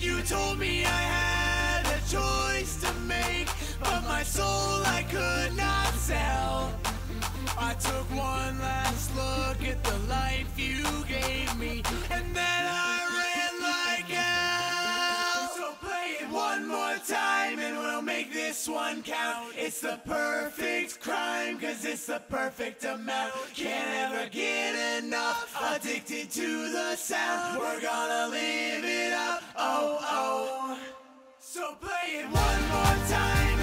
You told me I had a choice to make, but my soul I could not sell. I took one last look at the life you gave me, and then I ran like hell. So play it one more time and we'll make this one count. It's the perfect crime, cause it's the perfect amount. Can't ever get enough, addicted to the sound. We're gonna live it up, oh oh. So play it one more time